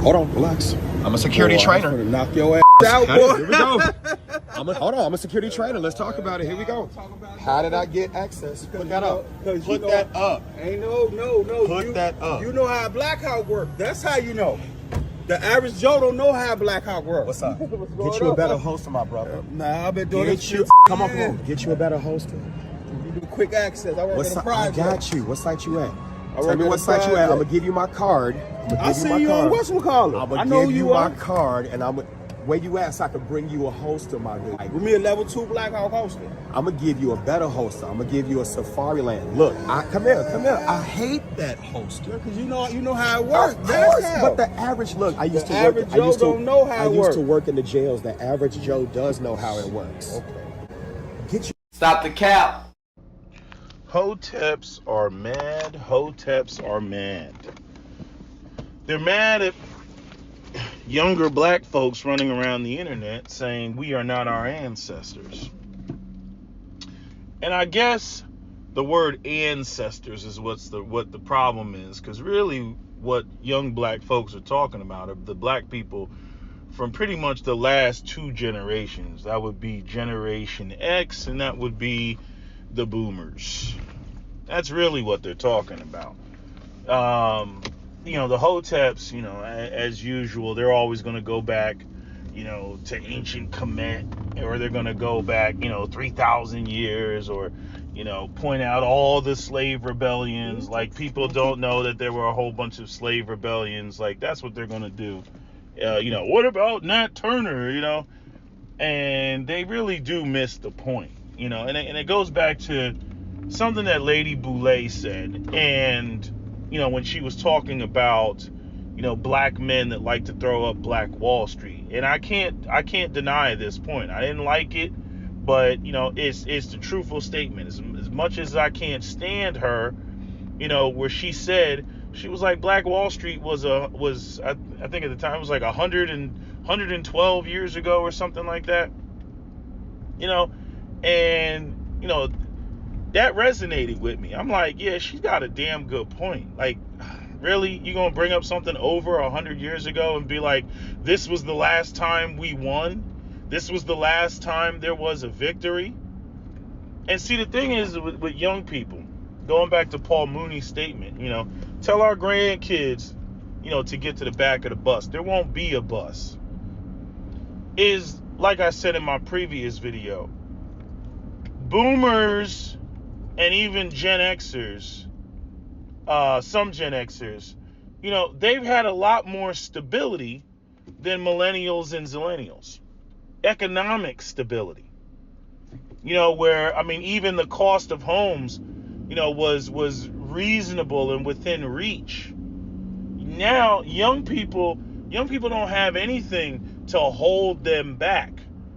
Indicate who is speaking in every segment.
Speaker 1: Hold on, relax. I'm a security trainer.
Speaker 2: I'm gonna knock your ass out, boy.
Speaker 1: Here we go. Hold on, I'm a security trainer. Let's talk about it. Here we go. How did I get access? Put that up. Put that up.
Speaker 2: Ain't no.
Speaker 1: Put that up.
Speaker 2: You know how a Black Hawk works. That's how you know. The average Joe don't know how a Black Hawk works.
Speaker 1: What's up? Get you a better holster, my brother.
Speaker 2: Nah, I've been doing this shit.
Speaker 1: Come on. Get you a better holster.
Speaker 2: You do quick access. I work at a project.
Speaker 1: I got you. What site you at? Tell me what site you at. I'm gonna give you my card.
Speaker 2: I see you on whatchamacallit.
Speaker 1: I'm gonna give you my card, and where you at so I can bring you a holster, my dude.
Speaker 2: Give me a level 2 Black Hawk holster.
Speaker 1: I'm gonna give you a better holster. I'm gonna give you a Safari Land. Look, come here. I hate that holster.
Speaker 2: Cause you know how it works.
Speaker 1: Of course, but the average I used to work in the jails. The average Joe does know how it works. Okay.
Speaker 3: Stop the cap.
Speaker 4: Hoteps are mad. Hoteps are mad. They're mad at younger black folks running around the internet saying we are not our ancestors. And I guess the word ancestors is what the problem is, because really what young black folks are talking about are the black people from pretty much the last 2 generations. That would be Generation X, and that would be the boomers. That's really what they're talking about. The Hoteps, as usual, they're always going to go back, to ancient Kemet, or they're going to go back, 3,000 years, or, point out all the slave rebellions. Like, people don't know that there were a whole bunch of slave rebellions. Like, that's what they're going to do. What about Nat Turner, And they really do miss the point, and it goes back to something that Lady Boulay said, and when she was talking about black men that like to throw up Black Wall Street, and I can't deny this point. I didn't like it, but it's the truthful statement. As much as I can't stand her, where she said, she was like, Black Wall Street was I think at the time it was like 112 years ago or something like that, and that resonated with me. I'm like, yeah, she's got a damn good point. Like, really, you gonna bring up something over 100 years ago and be like, this was the last time we won, this was the last time there was a victory? And see, the thing is with young people, going back to Paul Mooney's statement, tell our grandkids, to get to the back of the bus. There won't be a bus. Is, like I said in my previous video, boomers and even Gen Xers, some Gen Xers, they've had a lot more stability than millennials and zillennials. Economic stability. Where, even the cost of homes, was reasonable and within reach. Now, young people don't have anything to hold them back.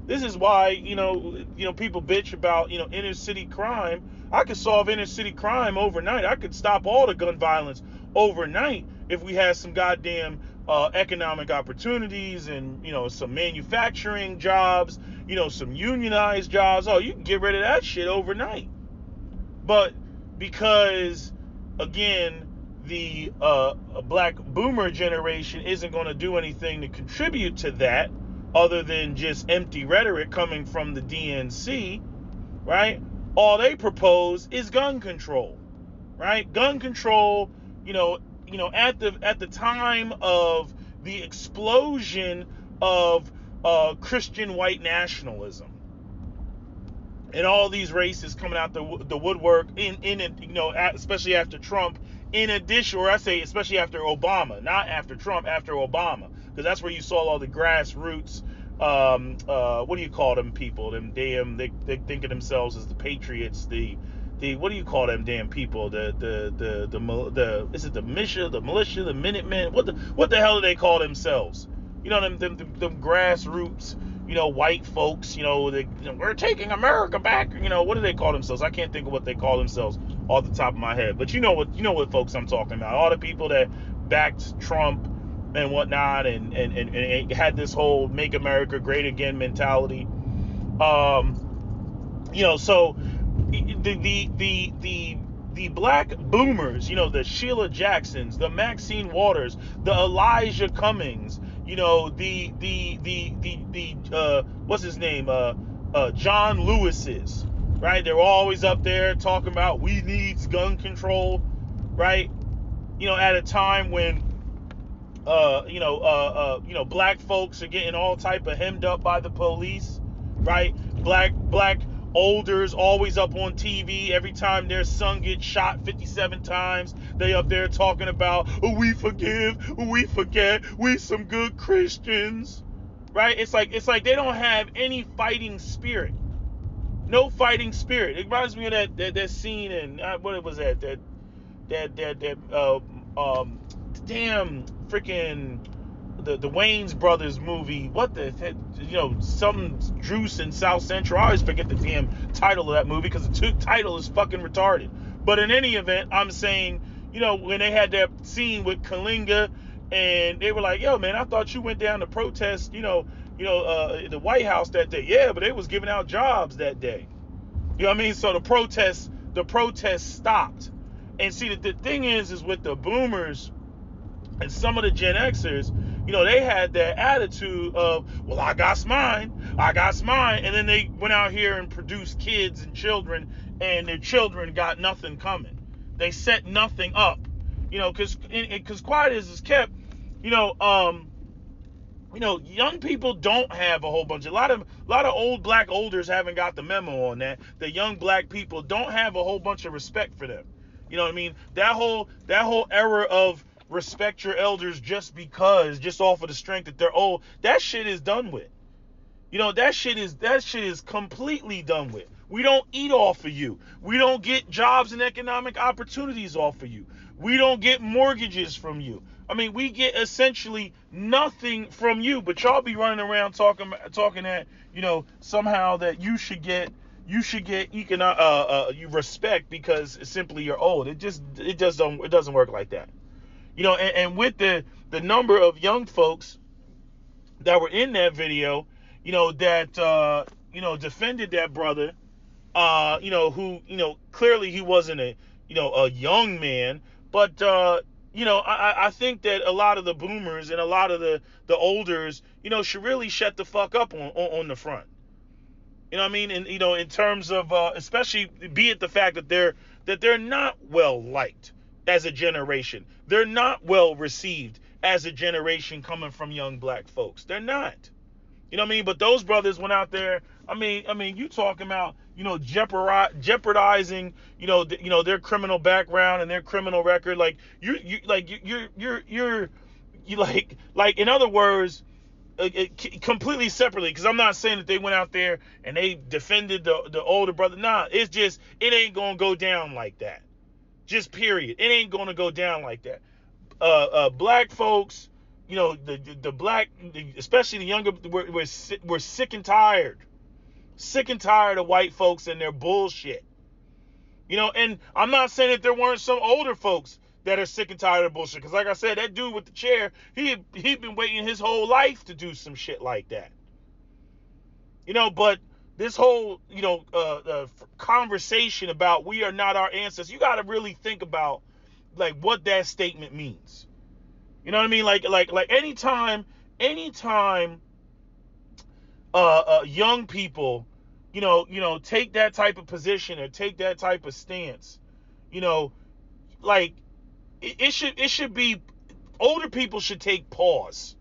Speaker 4: This is why, people bitch about, inner city crime. I could solve inner city crime overnight. I could stop all the gun violence overnight if we had some goddamn economic opportunities and, some manufacturing jobs, some unionized jobs. Oh, you can get rid of that shit overnight. But because, again, the black boomer generation isn't going to do anything to contribute to that other than just empty rhetoric coming from the DNC, right? All they propose is gun control, right? Gun control, at the time of the explosion of Christian white nationalism and all these races coming out the woodwork especially after Trump. In addition, or I say especially after Obama, not after Trump, after Obama, because that's where you saw all the grassroots. What do you call them people? Them damn, they think of themselves as the patriots. The what do you call them damn people? The is it the militia, the Minutemen? What the hell do they call themselves? Them grassroots. White folks. We're taking America back. What do they call themselves? I can't think of what they call themselves off the top of my head. But you know what folks I'm talking about. All the people that backed Trump and whatnot, and had this whole "Make America Great Again" mentality. So the the black boomers, the Sheila Jacksons, the Maxine Waters, the Elijah Cummings, the what's his name, John Lewis's, right? They're always up there talking about we need gun control, right? At a time when black folks are getting all type of hemmed up by the police, right? Black olders always up on TV. Every time their son gets shot 57 times, they up there talking about, oh, we forgive, oh, we forget, we some good Christians, right? It's like they don't have any fighting spirit. No fighting spirit. It reminds me of that scene in what was that damn freaking the Wayans Brothers movie. What the some Druce in South Central. I always forget the damn title of that movie because the title is fucking retarded. But in any event, I'm saying, when they had that scene with Kalinga and they were like, yo man, I thought you went down to protest, the White House that day. Yeah, but they was giving out jobs that day. You know what I mean? So the protests stopped. And see, the thing is with the boomers and some of the Gen Xers, they had that attitude of, well, I got mine. And then they went out here and produced kids and children, and their children got nothing coming. They set nothing up, because quiet as is kept, young people don't have a whole bunch. A lot of old black olders haven't got the memo on that. The young black people don't have a whole bunch of respect for them. You know what I mean? That whole era of respect your elders just off of the strength that they're old, that shit is done with. That shit is completely done with. We don't eat off of you. We don't get jobs and economic opportunities off of you. We don't get mortgages from you. I mean, we get essentially nothing from you, but y'all be running around talking that, somehow that you should get you respect because simply you're old. It doesn't work like that. And with the number of young folks that were in that video, that defended that brother, who, clearly he wasn't a young man, but I think that a lot of the boomers and a lot of the olders, should really shut the fuck up on the front. You know what I mean? And in terms of especially be it the fact that they're not well liked as a generation. They're not well received as a generation coming from young black folks. They're not. You know what I mean? But those brothers went out there. I mean, you talking about, jeopardizing, their criminal background and their criminal record. Like you're in other words, completely separately, because I'm not saying that they went out there and they defended the older brother. Nah, it's just, it ain't gonna go down like that. Just period. It ain't gonna go down like that. Black folks, the black, especially the younger, we're sick and tired of white folks and their bullshit. And I'm not saying that there weren't some older folks that are sick and tired of bullshit. Because like I said, that dude with the chair, he'd been waiting his whole life to do some shit like that. But this whole, conversation about we are not our ancestors, you got to really think about, like, what that statement means. You know what I mean? Like anytime young people, take that type of position or take that type of stance, like, it should be, older people should take pause.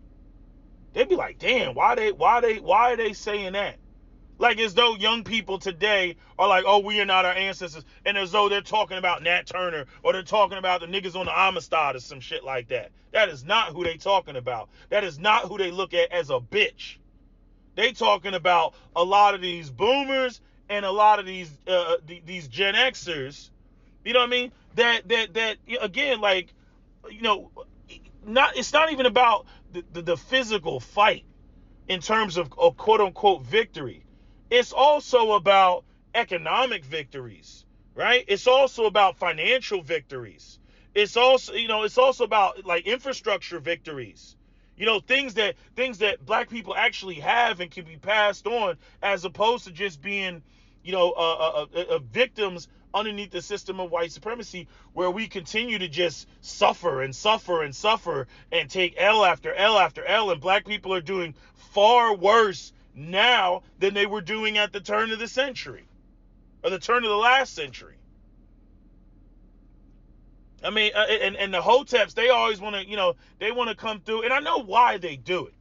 Speaker 4: They'd be like, damn, why are they saying that? Like, as though young people today are like, oh, we are not our ancestors, and as though they're talking about Nat Turner or they're talking about the niggas on the Amistad or some shit like that. That is not who they talking about. That is not who they look at as a bitch. They talking about a lot of these boomers and a lot of these Gen Xers. You know what I mean? That again, like, it's not even about the physical fight in terms of quote unquote victory. It's also about economic victories, right? It's also about financial victories. It's also about, like, infrastructure victories. Things that black people actually have and can be passed on, as opposed to just being, victims underneath the system of white supremacy, where we continue to just suffer and suffer and suffer and take L after L after L, and black people are doing far worse now than they were doing at the turn of the century, or the turn of the last century. I mean, and the Hoteps, they always want to, they want to come through, and I know why they do it.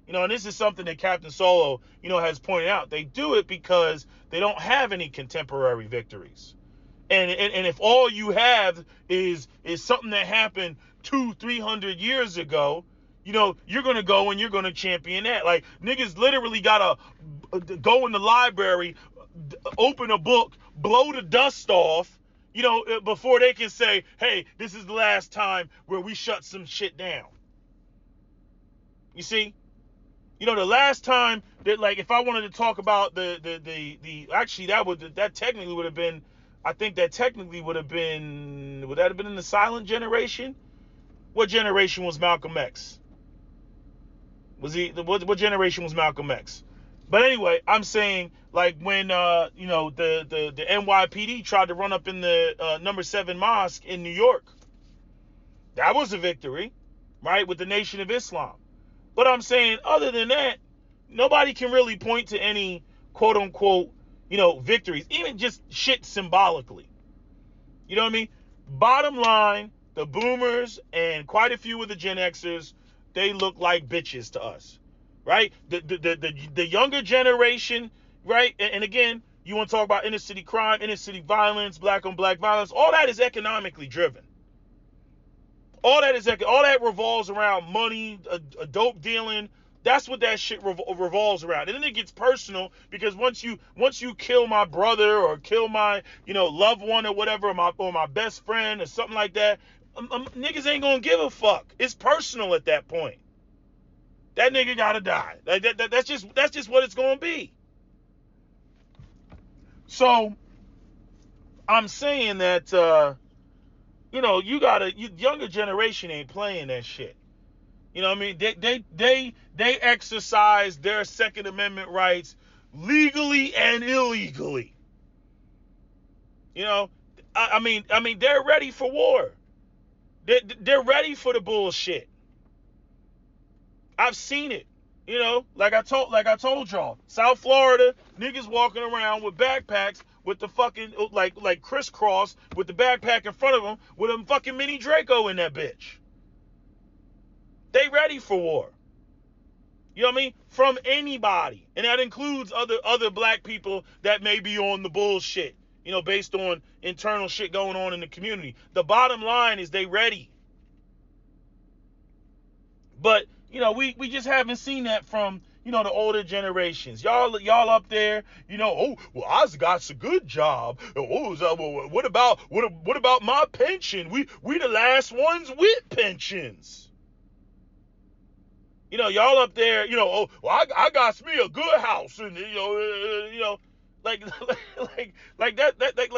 Speaker 4: And this is something that Captain Solo, has pointed out. They do it because they don't have any contemporary victories. And if all you have is something that happened 200-300 years ago, you're going to go and you're going to champion that. Like, niggas literally got to go in the library, open a book, blow the dust off, before they can say, hey, this is the last time where we shut some shit down. You see? The last time that, like, if I wanted to talk about actually that technically would have been, I think that technically would that have been in the silent generation? What generation was Malcolm X? What generation was Malcolm X? But anyway, I'm saying, like, when the NYPD tried to run up in the number 7 mosque in New York, that was a victory, right, with the Nation of Islam. But I'm saying, other than that, nobody can really point to any quote unquote, victories, even just shit symbolically. You know what I mean? Bottom line, the boomers and quite a few of the Gen Xers, they look like bitches to us, right? The younger generation, right? And again, you want to talk about inner city crime, inner city violence, black on black violence, all that is economically driven. All that revolves around money, a dope dealing. That's what that shit revolves around. And then it gets personal, because once you kill my brother or kill my loved one or whatever, or my best friend or something like that, niggas ain't gonna give a fuck. It's personal at that point. That nigga gotta die. Like that's just what it's gonna be. So I'm saying that younger generation ain't playing that shit. You know what I mean? They exercise their Second Amendment rights legally and illegally. I mean they're ready for war. They're ready for the bullshit. I've seen it. Like I told y'all, South Florida, niggas walking around with backpacks with the fucking, like crisscross with the backpack in front of them with a fucking mini Draco in that bitch. They ready for war. You know what I mean? From anybody. And that includes other black people that may be on the bullshit, based on internal shit going on in the community. The bottom line is they ready. But, we just haven't seen that from, the older generations. Y'all up there, I got a good job. What about my pension? We the last ones with pensions. Y'all up there, I got me a good house, and like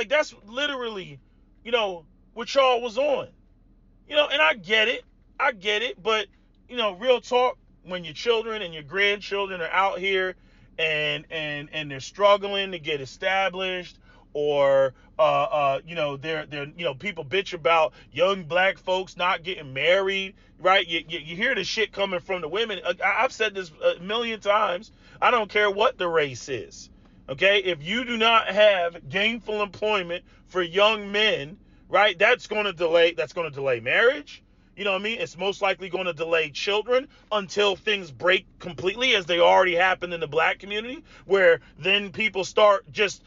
Speaker 4: that's literally, what y'all was on. And I get it, but real talk, when your children and your grandchildren are out here and they're struggling to get established, or they're people bitch about young black folks not getting married, right? You hear the shit coming from the women. I've said this a million times. I don't care what the race is. Okay, if you do not have gainful employment for young men, right, that's going to delay marriage. You know what I mean? It's most likely going to delay children until things break completely, as they already happened in the black community, where then people start just,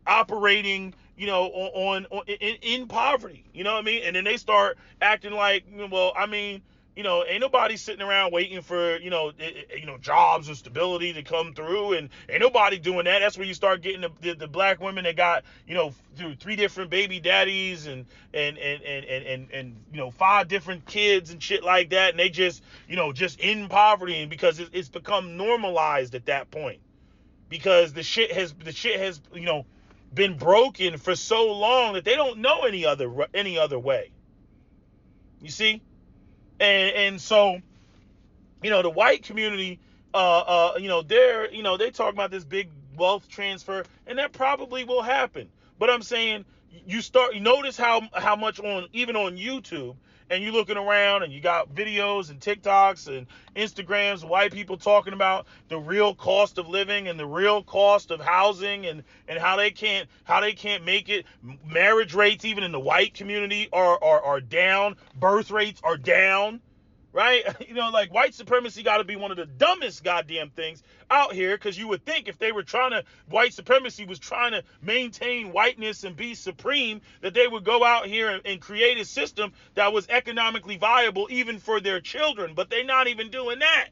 Speaker 4: operating, in poverty. You know what I mean? And then they start acting like, well, I mean, ain't nobody sitting around waiting for, jobs and stability to come through, and ain't nobody doing that. That's where you start getting the black women that got, through 3 different baby daddies and 5 different kids and shit like that. And they just, just in poverty, and because it's become normalized at that point, because the shit has, been broken for so long that they don't know any other way. You see? And so, the white community, they talk about this big wealth transfer, and that probably will happen. But I'm saying you notice how much even on YouTube, and you looking around and you got videos and TikToks and Instagrams, white people talking about the real cost of living and the real cost of housing and how they can't make it. Marriage rates even in the white community are down, birth rates are down. Right? Like white supremacy got to be one of the dumbest goddamn things out here, because you would think if white supremacy was trying to maintain whiteness and be supreme, that they would go out here and create a system that was economically viable even for their children, but they're not even doing that.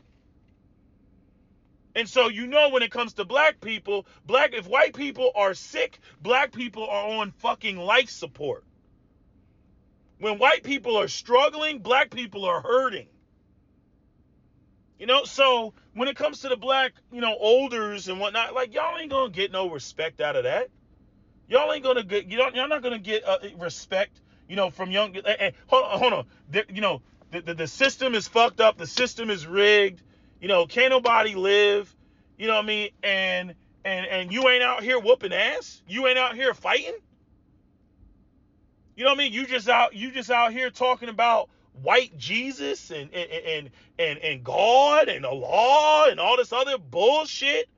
Speaker 4: And so, when it comes to black people, if white people are sick, black people are on fucking life support. When white people are struggling, black people are hurting. So when it comes to the black, olders and whatnot, like, y'all ain't gonna get no respect out of that. Y'all ain't gonna get, y'all not gonna get respect, from young. Hold on. The system is fucked up. The system is rigged. Can't nobody live. You know what I mean? And you ain't out here whooping ass. You ain't out here fighting. You know what I mean? You just out here talking about white Jesus and God and Allah and all this other bullshit.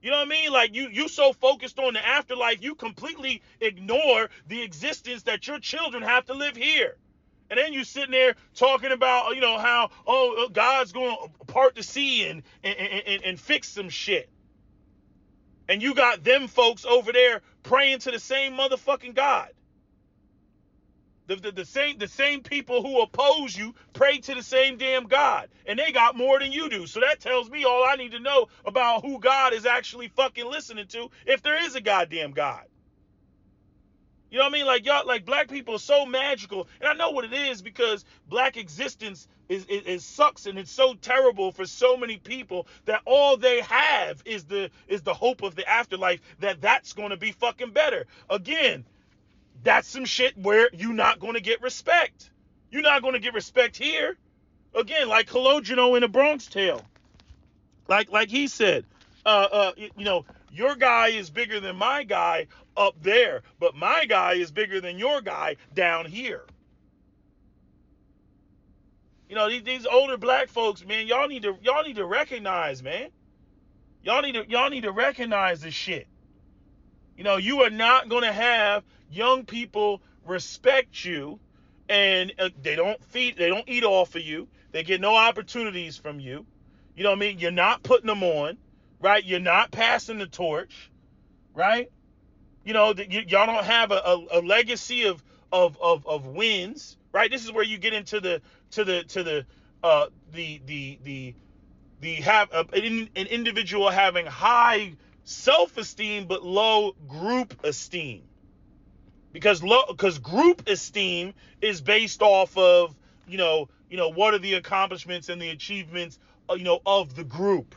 Speaker 4: You know what I mean? Like you so focused on the afterlife, you completely ignore the existence that your children have to live here. And then you sitting there talking about, how God's going to part the sea and fix some shit. And you got them folks over there praying to the same motherfucking God. The same people who oppose you pray to the same damn God, and they got more than you do. So that tells me all I need to know about who God is actually fucking listening to, if there is a goddamn God. You know what I mean? Like, y'all, like, black people are so magical, and I know what it is, because black existence is sucks, and it's so terrible for so many people that all they have is the hope of the afterlife, that's going to be fucking better. Again, that's some shit where you're not going to get respect. You're not going to get respect here. Again, like Cologino in a Bronx Tale. Like he said, your guy is bigger than my guy up there, but my guy is bigger than your guy down here. These older black folks, man, y'all need to recognize, man. Y'all need to recognize this shit. You are not going to have young people respect you, and they don't eat off of you. They get no opportunities from you. You know what I mean? You're not putting them on, right? You're not passing the torch, right? Y'all don't have a legacy of wins, right? This is where you get into the an individual having high self-esteem but low group esteem, because group esteem is based off of what are the accomplishments and the achievements of the group,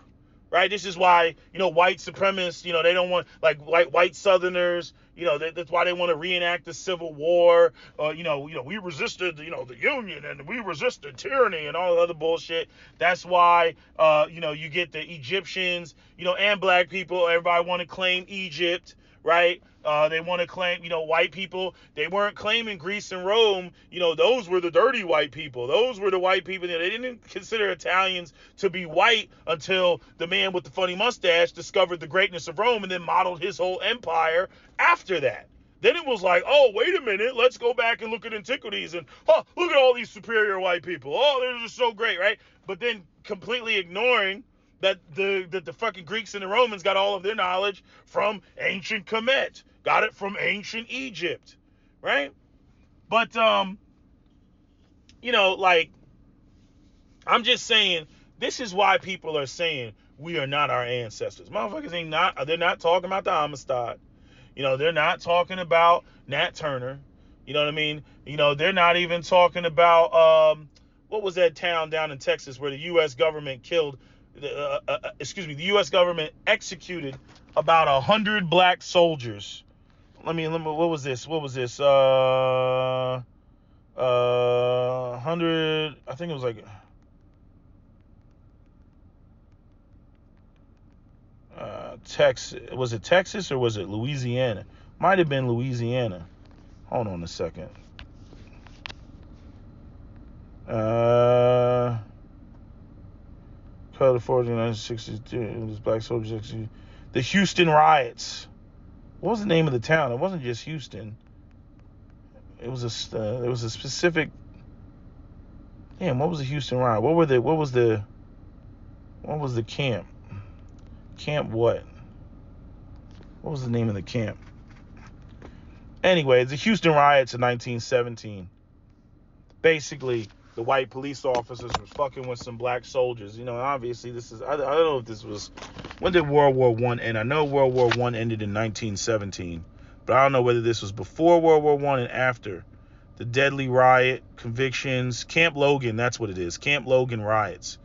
Speaker 4: right? This is why white supremacists, they don't want, like white Southerners, that's why they want to reenact the Civil War. We resisted the Union, and we resisted tyranny and all the other bullshit. That's why you get the Egyptians, and black people. Everybody want to claim Egypt, right? They want to claim, white people. They weren't claiming Greece and Rome. Those were the dirty white people. Those were the white people. They didn't consider Italians to be white until the man with the funny mustache discovered the greatness of Rome and then modeled his whole empire after that. Then it was like, oh, wait a minute, let's go back and look at antiquities and, look at all these superior white people. Oh, they're just so great, right? But then completely ignoring that the fucking Greeks and the Romans got all of their knowledge from ancient Kemet, got it from ancient Egypt, right? But like, I'm just saying, this is why people are saying we are not our ancestors. Motherfuckers they're not talking about the Amistad. They're not talking about Nat Turner. You know what I mean? They're not even talking about what was that town down in Texas where the U.S. government the U.S. government executed about 100 black soldiers. Let me. What was this? 100. I think it was like. Texas. Was it Texas or was it Louisiana? Might have been Louisiana. Hold on a second. California, 1962. Black soldiers. The Houston riots. What was the name of the town? It wasn't just Houston. It was a specific. Damn, what was the Houston riot? What was the camp? Camp what? What was the name of the camp? Anyway, the Houston riots in 1917. Basically, the white police officers were fucking with some black soldiers. Obviously, this is, I don't know if this was, when did World War I end? I know World War I ended in 1917, but I don't know whether this was before World War I and after. The deadly riot, convictions, Camp Logan, that's what it is. Camp Logan riots.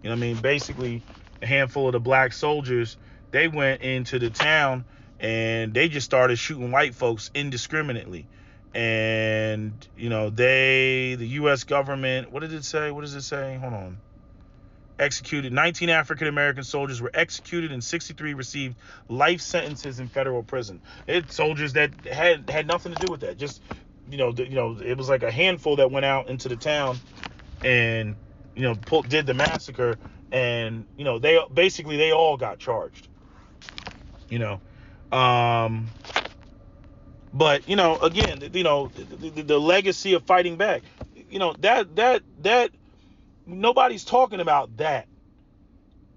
Speaker 4: Basically, a handful of the black soldiers, they went into the town and they just started shooting white folks indiscriminately. And, the U.S. government, what did it say? What does it say? Hold on. Executed. 19 African-American soldiers were executed and 63 received life sentences in federal prison. It's soldiers that had nothing to do with that. Just, it was like a handful that went out into the town and, did the massacre. And, they all got charged. But, again, the legacy of fighting back, that nobody's talking about that.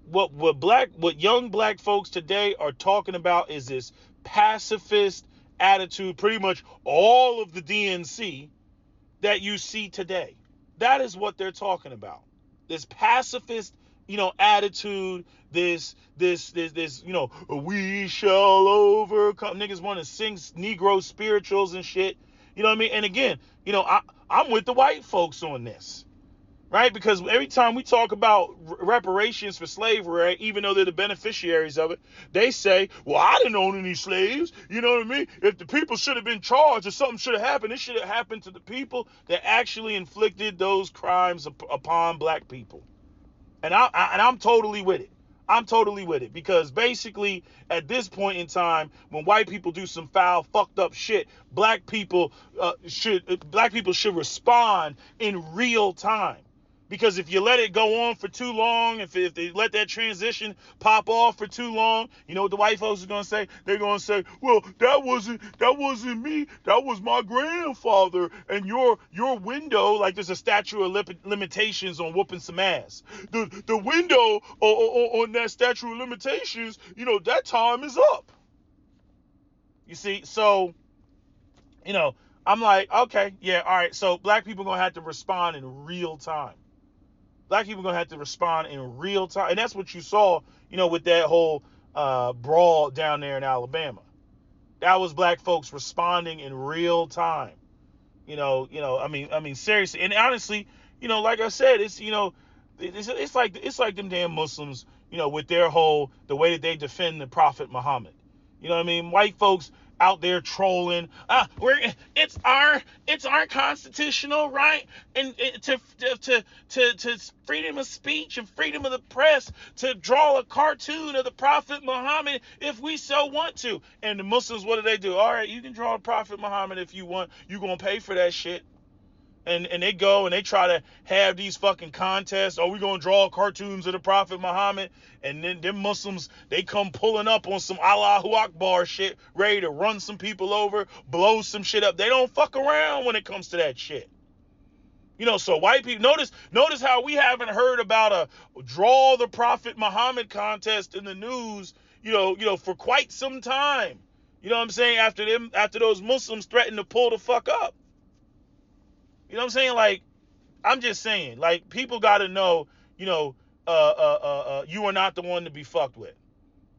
Speaker 4: What young black folks today are talking about is this pacifist attitude, pretty much all of the DNC that you see today. That is what they're talking about. This pacifist, attitude, this, we shall overcome. Niggas want to sing Negro spirituals and shit. You know what I mean? And again, I'm with the white folks on this, right? Because every time we talk about reparations for slavery, right, even though they're the beneficiaries of it, they say, well, I didn't own any slaves. You know what I mean? If the people should have been charged or something should have happened, it should have happened to the people that actually inflicted those crimes upon black people. And I'm totally with it. I'm totally with it because basically at this point in time, when white people do some foul, fucked up shit, black people should respond in real time. Because if you let it go on for too long, if they let that transition pop off for too long, you know what the white folks are going to say? They're going to say, well, that wasn't me. That was my grandfather. And your window, like there's a statute of limitations on whooping some ass. The window on that statute of limitations, that time is up. You see, so, I'm like, okay, yeah, all right. So black people going to have to respond in real time. Black people are going to have to respond in real time. And that's what you saw, with that whole brawl down there in Alabama. That was black folks responding in real time. I mean, seriously. And honestly, like I said, it's like them damn Muslims, with their whole, the way that they defend the Prophet Muhammad. You know what I mean? White folks out there trolling. It's our constitutional right and to freedom of speech and freedom of the press to draw a cartoon of the Prophet Muhammad if we so want to. And the Muslims, what do? All right, you can draw a Prophet Muhammad if you want. You're gonna pay for that shit. And they go and they try to have these fucking contests. Oh, we're going to draw cartoons of the Prophet Muhammad. And then them Muslims, they come pulling up on some Allahu Akbar shit, ready to run some people over, blow some shit up. They don't fuck around when it comes to that shit. So white people, notice how we haven't heard about a draw the Prophet Muhammad contest in the news, for quite some time. You know what I'm saying? After those Muslims threatened to pull the fuck up. You know what I'm saying? Like, I'm just saying, like, people got to know, you are not the one to be fucked with.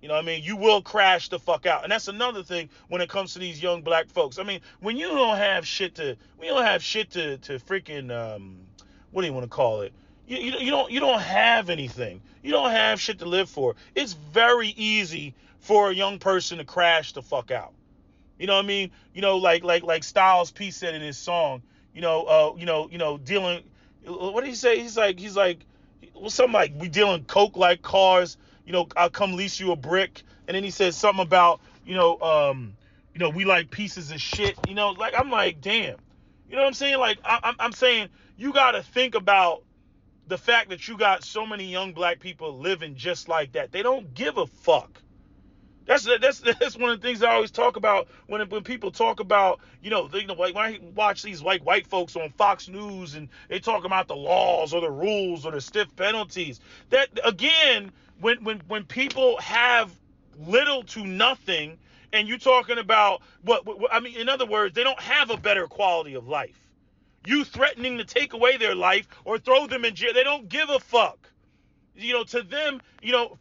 Speaker 4: You know what I mean? You will crash the fuck out. And that's another thing when it comes to these young black folks. I mean, when you don't have shit to freaking, what do you want to call it? You don't have anything. You don't have shit to live for. It's very easy for a young person to crash the fuck out. You know what I mean? Like Styles P said in his song, dealing, what did he say? He's like, well, something like, we dealing coke like cars, I'll come lease you a brick. And then he says something about, we like pieces of shit. Like, I'm like, damn. You know what I'm saying? Like, I'm saying you got to think about the fact that you got so many young black people living just like that. They don't give a fuck. That's one of the things I always talk about when people talk about, like when I watch these white folks on Fox News and they talk about the laws or the rules or the stiff penalties. That again, when people have little to nothing, and you're talking about what I mean, in other words, they don't have a better quality of life. You threatening to take away their life or throw them in jail, they don't give a fuck. To them,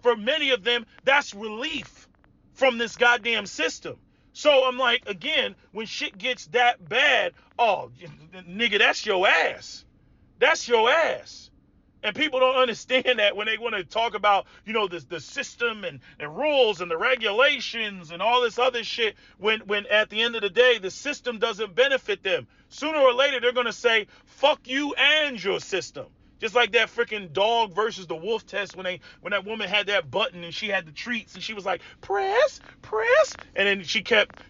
Speaker 4: for many of them, that's relief from this goddamn system. So I'm like, again, when shit gets that bad, oh, nigga, that's your ass. That's your ass. And people don't understand that when they want to talk about, the system and rules and the regulations and all this other shit, when at the end of the day, the system doesn't benefit them. Sooner or later, they're going to say, fuck you and your system. Just like that freaking dog versus the wolf test when that woman had that button and she had the treats and she was like, press, and then she kept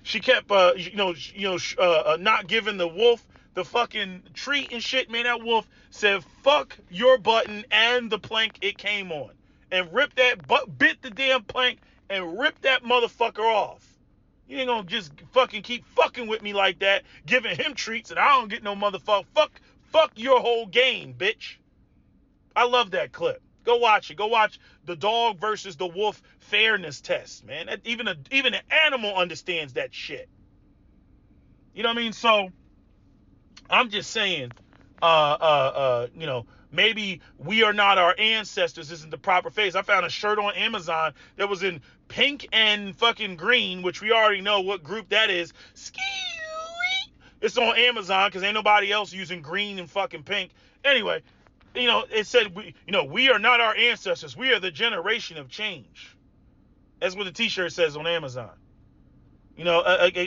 Speaker 4: not giving the wolf the fucking treat and shit. Man, that wolf said, fuck your button and the plank it came on, and bit the damn plank and ripped that motherfucker off. You ain't gonna just fucking keep fucking with me like that, giving him treats and I don't get no motherfucker. Fuck your whole game, bitch. I love that clip. Go watch it. Go watch the dog versus the wolf fairness test, man. Even an animal understands that shit. You know what I mean? So I'm just saying, maybe we are not our ancestors isn't the proper phase. I found a shirt on Amazon that was in pink and fucking green, which we already know what group that is. It's on Amazon because ain't nobody else using green and fucking pink. Anyway, it said, we are not our ancestors. We are the generation of change. That's what the t-shirt says on Amazon.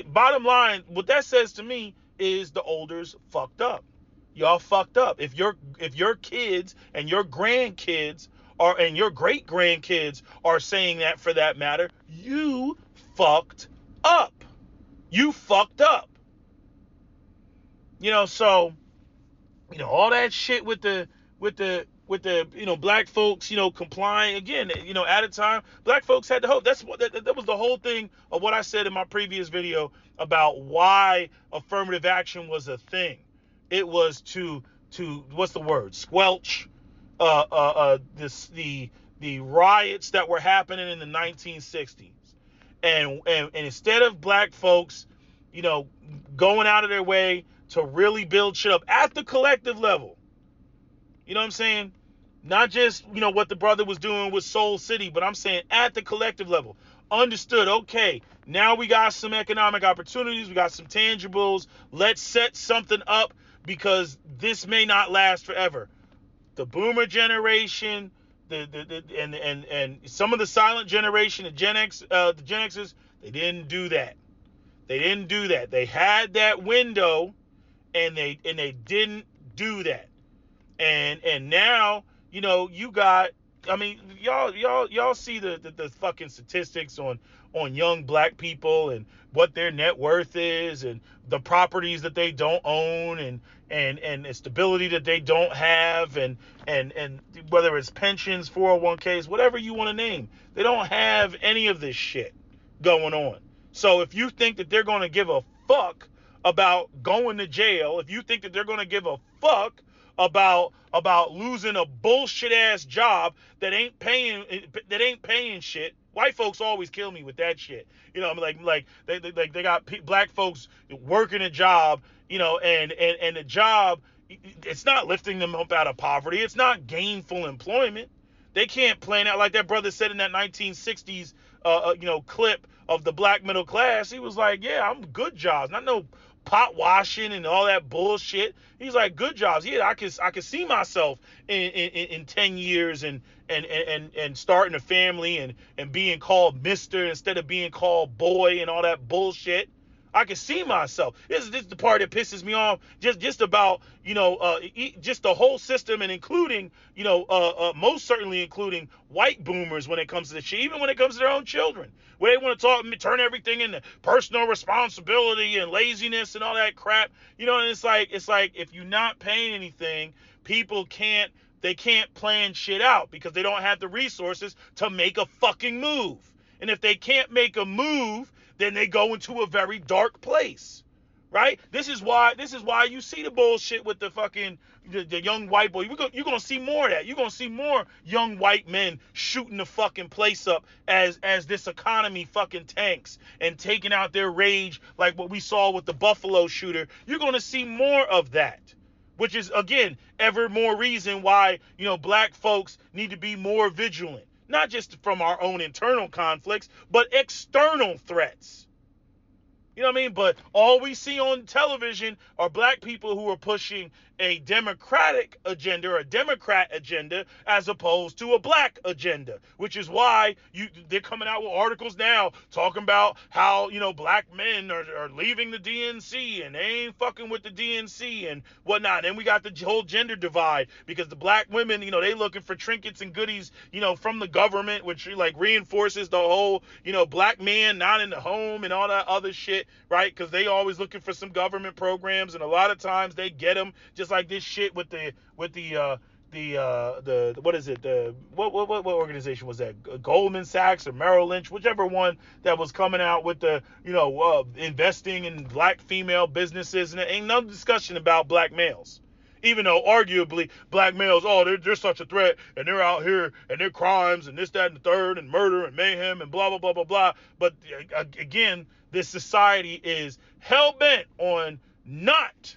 Speaker 4: Bottom line, what that says to me is the olders fucked up. Y'all fucked up. If your kids and your grandkids and your great grandkids are saying that, for that matter, you fucked up. You fucked up. So, all that shit with the black folks, complying again, at a time, black folks had to hope. That was the whole thing of what I said in my previous video about why affirmative action was a thing. It was to what's the word? Squelch the riots that were happening in the 1960s. And instead of black folks, going out of their way to really build shit up at the collective level. You know what I'm saying? Not just, what the brother was doing with Soul City, but I'm saying at the collective level. Understood, okay, now we got some economic opportunities, we got some tangibles, let's set something up because this may not last forever. The boomer generation, and some of the silent generation, the Gen Xers, they didn't do that. They didn't do that. They had that window and they didn't do that. And now, you got, I mean, y'all see the fucking statistics on young black people and what their net worth is and the properties that they don't own and the stability that they don't have and whether it's pensions, 401ks, whatever you want to name. They don't have any of this shit going on. So if you think that they're going to give a fuck about going to jail, if you think that they're going to give a fuck about losing a bullshit ass job that ain't paying shit. White folks always kill me with that shit. Like they got black folks working a job, and the job, it's not lifting them up out of poverty. It's not gainful employment. They can't plan out like that brother said in that 1960s clip of the black middle class. He was like, yeah, I'm good jobs, not no pot washing and all that bullshit. He's like, good jobs. Yeah, I can see myself in 10 years and starting a family and being called Mr. instead of being called boy and all that bullshit. I can see myself. This is the part that pisses me off. Just about, just the whole system, and including, most certainly including white boomers when it comes to the shit, even when it comes to their own children, where they want to turn everything into personal responsibility and laziness and all that crap. And it's like if you're not paying anything, people can't plan shit out because they don't have the resources to make a fucking move. And if they can't make a move, then they go into a very dark place, right? This is why you see the bullshit with the fucking the young white boy. You're gonna see more of that. You're gonna see more young white men shooting the fucking place up as this economy fucking tanks and taking out their rage, like what we saw with the Buffalo shooter. You're gonna see more of that, which is, again, ever more reason why, black folks need to be more vigilant. Not just from our own internal conflicts, but external threats. You know what I mean? But all we see on television are black people who are pushing a Democratic agenda or a Democrat agenda as opposed to a black agenda, which is why they're coming out with articles now talking about how, black men are leaving the DNC and they ain't fucking with the DNC and whatnot. And we got the whole gender divide because the black women, they looking for trinkets and goodies, from the government, which reinforces the whole, black man not in the home and all that other shit, right? Because they always looking for some government programs, and a lot of times they get them, just like this shit with the what is it? What organization was that? Goldman Sachs or Merrill Lynch, whichever one that was coming out with the, investing in black female businesses, and there ain't no discussion about black males. Even though arguably black males, they're such a threat and they're out here and their crimes and this, that, and the third and murder and mayhem and blah, blah, blah, blah, blah. But again, this society is hell-bent on not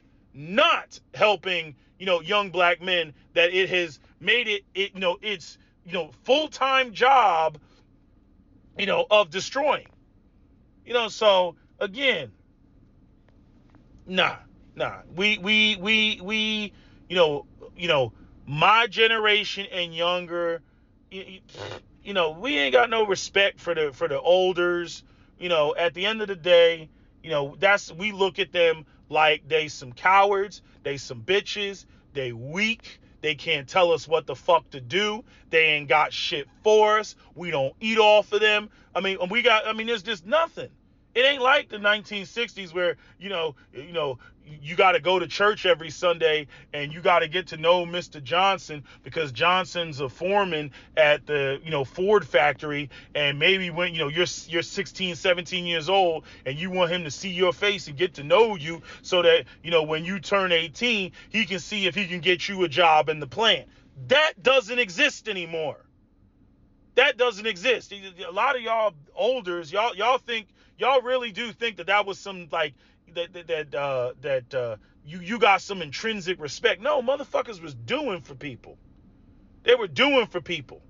Speaker 4: helping, young black men, that it has made its full-time job, of destroying. So again, nah. We my generation and younger, we ain't got no respect for the olders. At the end of the day, we look at them like they some cowards, they some bitches, they weak, they can't tell us what the fuck to do, they ain't got shit for us, we don't eat off of them. There's just nothing. It ain't like the 1960s where, you got to go to church every Sunday and you got to get to know Mr. Johnson because Johnson's a foreman at the, Ford factory. And maybe when, you're 16, 17 years old and you want him to see your face and get to know you so that, when you turn 18, he can see if he can get you a job in the plant. That doesn't exist anymore. That doesn't exist. A lot of y'all olders, y'all really do think that was some you got some intrinsic respect. No, motherfuckers was doing for people. They were doing for people.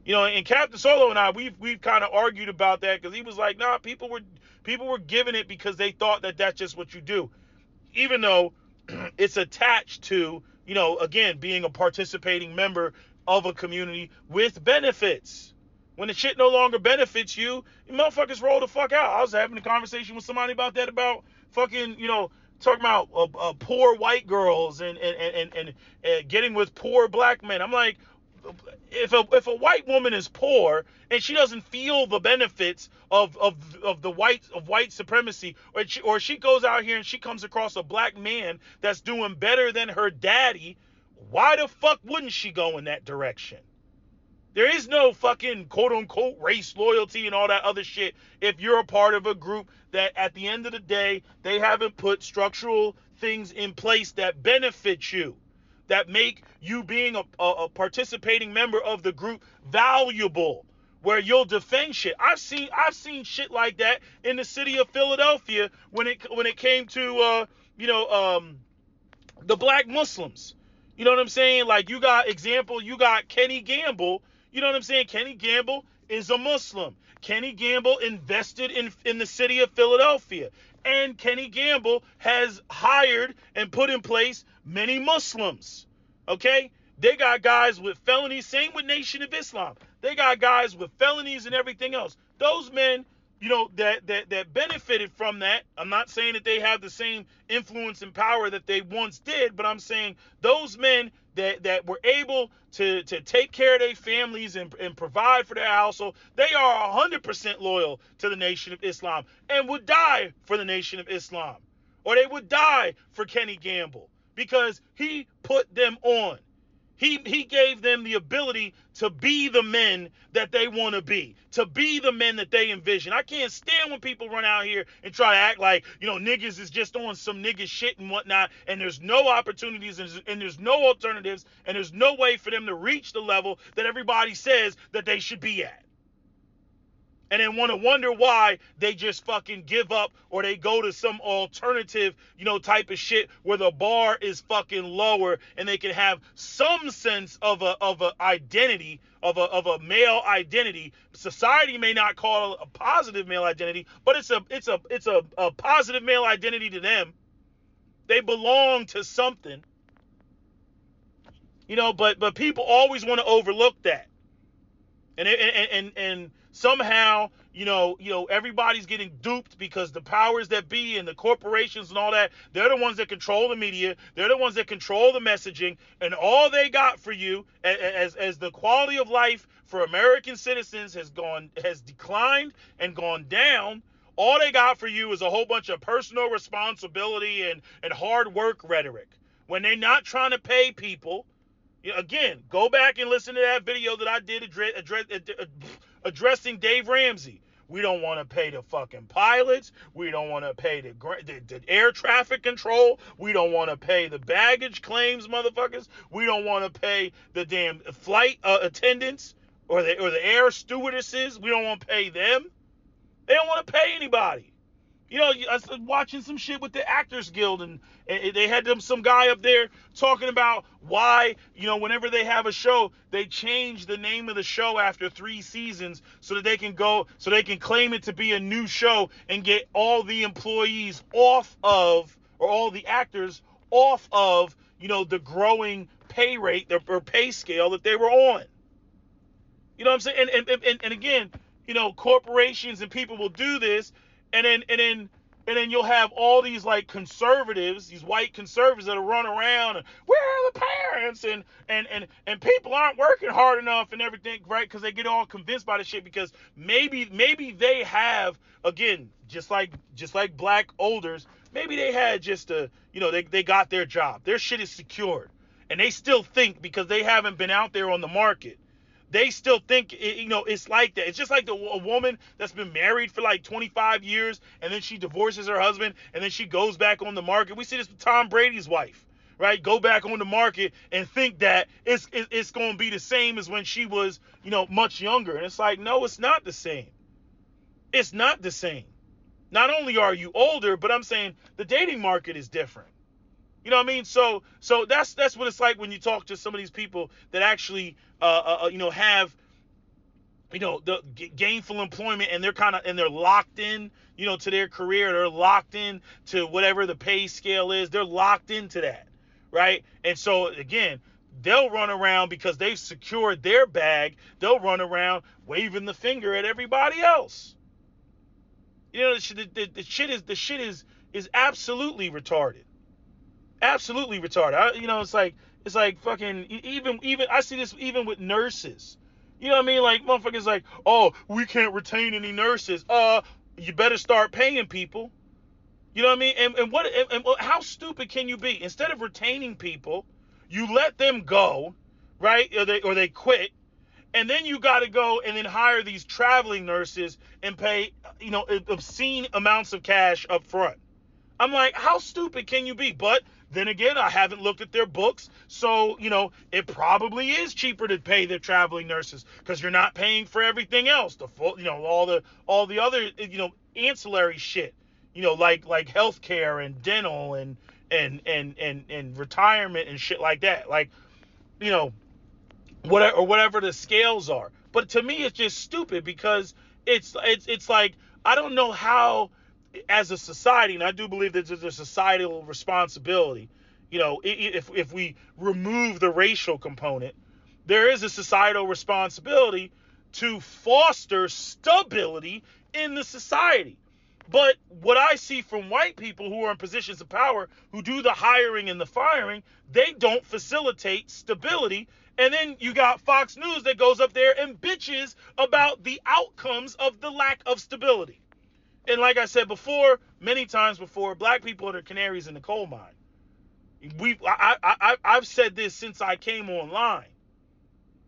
Speaker 4: And Captain Solo and I, we've kind of argued about that because he was like, nah, people were giving it because they thought that that's just what you do. Even though it's attached to, again, being a participating member of a community with benefits. When the shit no longer benefits you, motherfuckers roll the fuck out. I was having a conversation with somebody about that, about fucking, talking about poor white girls and getting with poor black men. I'm like, if a white woman is poor and she doesn't feel the benefits of white supremacy, or she goes out here and she comes across a black man that's doing better than her daddy, why the fuck wouldn't she go in that direction? There is no fucking quote-unquote race loyalty and all that other shit if you're a part of a group that at the end of the day, they haven't put structural things in place that benefit you, that make you being a participating member of the group valuable, where you'll defend shit. I've seen shit like that in the city of Philadelphia when it came to the black Muslims. You know what I'm saying? Like, you got Kenny Gamble. You know what I'm saying? Kenny Gamble is a Muslim. Kenny Gamble invested in the city of Philadelphia. And Kenny Gamble has hired and put in place many Muslims. Okay? They got guys with felonies. Same with Nation of Islam. They got guys with felonies and everything else. Those men that benefited from that. I'm not saying that they have the same influence and power that they once did, but I'm saying those men that were able to take care of their families and provide for their household, they are 100% loyal to the Nation of Islam and would die for the Nation of Islam. Or they would die for Kenny Gamble because he put them on. He gave them the ability to be the men that they want to be the men that they envision. I can't stand when people run out here and try to act like, niggas is just on some nigga shit and whatnot, and there's no opportunities and there's no alternatives and there's no way for them to reach the level that everybody says that they should be at. And then want to wonder why they just fucking give up or they go to some alternative, type of shit where the bar is fucking lower and they can have some sense of a identity, of a male identity. Society may not call it a positive male identity, but it's a positive male identity to them. They belong to something, but people always want to overlook that. And somehow, everybody's getting duped because the powers that be and the corporations and all that, they're the ones that control the media. They're the ones that control the messaging. And all they got for you, as the quality of life for American citizens has declined and gone down, all they got for you is a whole bunch of personal responsibility and hard work rhetoric. When they're not trying to pay people. Again, go back and listen to that video that I did addressing Dave Ramsey. We don't want to pay the fucking pilots. We don't want to pay the air traffic control. We don't want to pay the baggage claims, motherfuckers. We don't want to pay the damn flight attendants or the air stewardesses. We don't want to pay them. They don't want to pay anybody. I was watching some shit with the Actors Guild, and they had some guy up there talking about why, whenever they have a show, they change the name of the show after 3 seasons so that they can claim it to be a new show and get all the employees off of, or all the actors off of, the growing pay rate or pay scale that they were on. You know what I'm saying? And again, corporations and people will do this. And then you'll have all these like conservatives, these white conservatives that'll run around and where are the parents and people aren't working hard enough and everything, right? Because they get all convinced by the shit because maybe they have, again, just like black olders, maybe they had just they got their job, their shit is secured, and they still think because they haven't been out there on the market. They still think, it's like that. It's just like a woman that's been married for like 25 years and then she divorces her husband and then she goes back on the market. We see this with Tom Brady's wife, right? Go back on the market and think that it's going to be the same as when she was, much younger. And it's like, no, it's not the same. It's not the same. Not only are you older, but I'm saying the dating market is different. You know what I mean? So that's what it's like when you talk to some of these people that actually, have, the gainful employment and they're locked in, to their career. They're locked in to whatever the pay scale is. They're locked into that, right? And so again, they'll run around because they've secured their bag. They'll run around waving the finger at everybody else. The shit is absolutely retarded. Absolutely retarded. It's like fucking even I see this even with nurses. You know what I mean? Like motherfuckers like, oh, we can't retain any nurses. You better start paying people. You know what I mean? And how stupid can you be? Instead of retaining people, you let them go, right? Or they quit. And then you got to go and then hire these traveling nurses and pay, obscene amounts of cash up front. I'm like, how stupid can you be? But then again, I haven't looked at their books. So, it probably is cheaper to pay their traveling nurses because you're not paying for everything else. The full, all the other, ancillary shit, like healthcare and dental and retirement and shit like that. Like, whatever the scales are. But to me, it's just stupid because it's like, I don't know how, as a society, and I do believe that there's a societal responsibility, if we remove the racial component, there is a societal responsibility to foster stability in the society. But what I see from white people who are in positions of power, who do the hiring and the firing, they don't facilitate stability. And then you got Fox News that goes up there and bitches about the outcomes of the lack of stability. And like I said before, many times before, black people are the canaries in the coal mine. I've said this since I came online,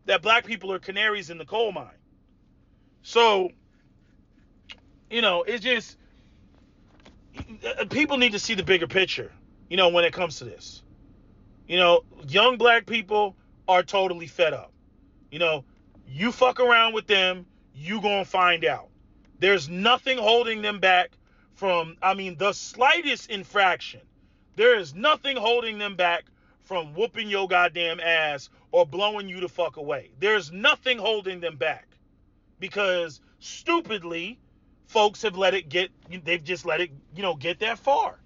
Speaker 4: that black people are canaries in the coal mine. So, it's just, people need to see the bigger picture, when it comes to this. Young black people are totally fed up. You fuck around with them, you gonna find out. There's nothing holding them back from, the slightest infraction. There is nothing holding them back from whooping your goddamn ass or blowing you the fuck away. There's nothing holding them back. Because stupidly, folks have they've just let it, get that far.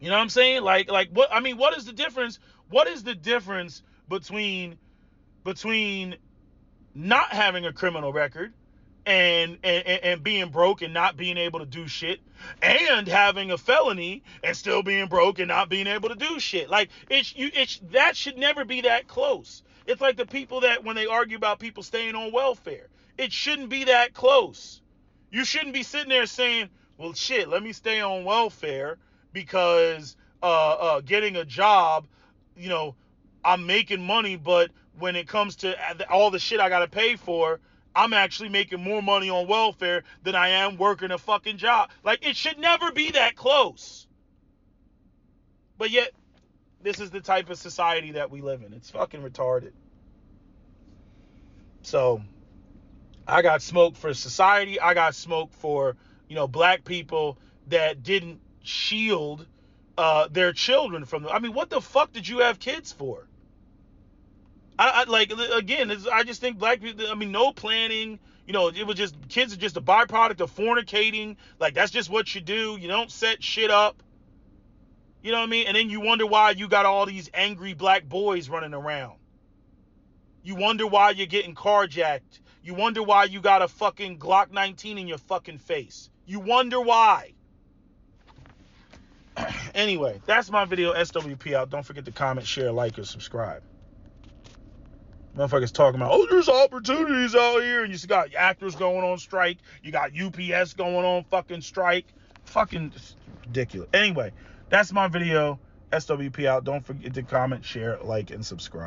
Speaker 4: You know what I'm saying? Like what is the difference? What is the difference between not having a criminal record and being broke and not being able to do shit, and having a felony and still being broke and not being able to do shit? Like, that should never be that close. It's like the people that, when they argue about people staying on welfare, it shouldn't be that close. You shouldn't be sitting there saying, well, shit, let me stay on welfare because getting a job, I'm making money, but when it comes to all the shit I got to pay for, I'm actually making more money on welfare than I am working a fucking job. Like, it should never be that close. But yet, this is the type of society that we live in. It's fucking retarded. So, I got smoke for society. I got smoke for, black people that didn't shield their children from them. What the fuck did you have kids for? I just think black people, no planning, it was just, kids are just a byproduct of fornicating. Like, that's just what you do. You don't set shit up. You know what I mean? And then you wonder why you got all these angry black boys running around. You wonder why you're getting carjacked. You wonder why you got a fucking Glock 19 in your fucking face. You wonder why. Anyway, that's my video. SWP out. Don't forget to comment, share, like, or subscribe. Motherfuckers talking about, there's opportunities out here, and you got actors going on strike, you got UPS going on fucking strike. Fucking ridiculous. Anyway, that's my video. SWP out. Don't forget to comment, share, like, and subscribe.